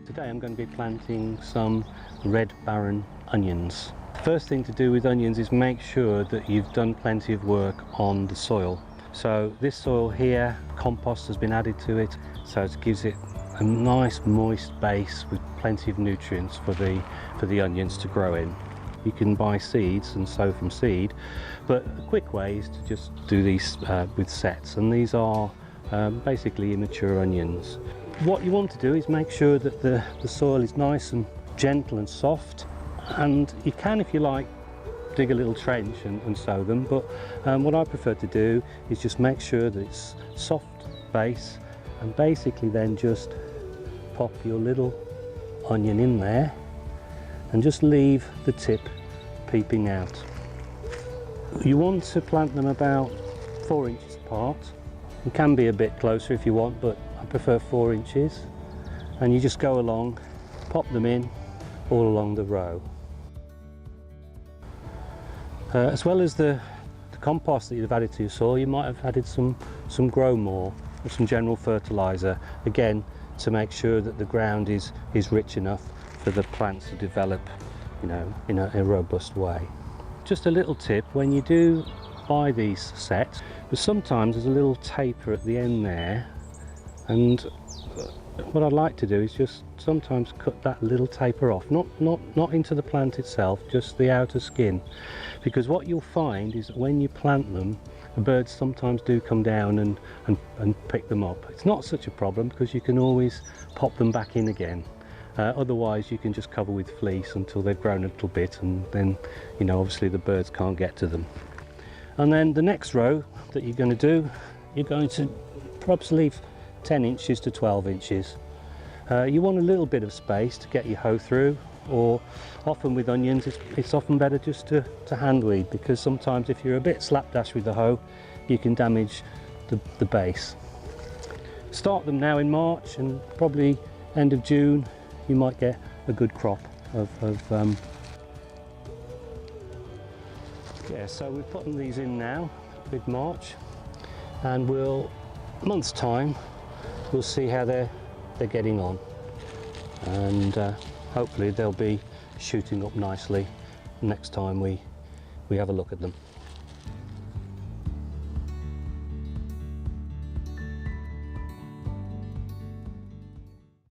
Today I'm going to be planting some red barren onions. First thing to do with onions is make sure that you've done plenty of work on the soil. So this soil here, compost has been added to it, so it gives it a nice moist base with plenty of nutrients for the onions to grow in. You can buy seeds and sow from seed, but a quick way is to just do these with sets, and these are basically immature onions. What you want to do is make sure that the soil is nice and gentle and soft, and you can, if you like, dig a little trench and sow them, but what I prefer to do is just make sure that it's soft base, and basically then just pop your little onion in there and just leave the tip peeping out. You want to plant them about 4 inches apart. You can be a bit closer if you want, but I prefer 4 inches. And you just go along, pop them in all along the row. As well as the compost that you've added to your soil, you might have added some grow more or some general fertiliser, again to make sure that the ground is rich enough for the plants to develop, you know, in a robust way. Just a little tip, when you do buy these sets, but sometimes there's a little taper at the end there, and what I'd like to do is just sometimes cut that little taper off, not into the plant itself, just the outer skin, because what you'll find is that when you plant them, the birds sometimes do come down and pick them up. It's not such a problem because you can always pop them back in again. Otherwise you can just cover with fleece until they've grown a little bit, and then, you know, obviously the birds can't get to them. And then the next row that you're going to do, you're going to perhaps leave 10 inches to 12 inches. You want a little bit of space to get your hoe through, or often with onions it's often better just to hand weed, because sometimes if you're a bit slapdash with the hoe you can damage the base. Start them now in March, and probably end of June you might get a good crop of yeah, so we're putting these in now, mid-March, and a month's time we'll see how they're getting on, and hopefully they'll be shooting up nicely next time we have a look at them.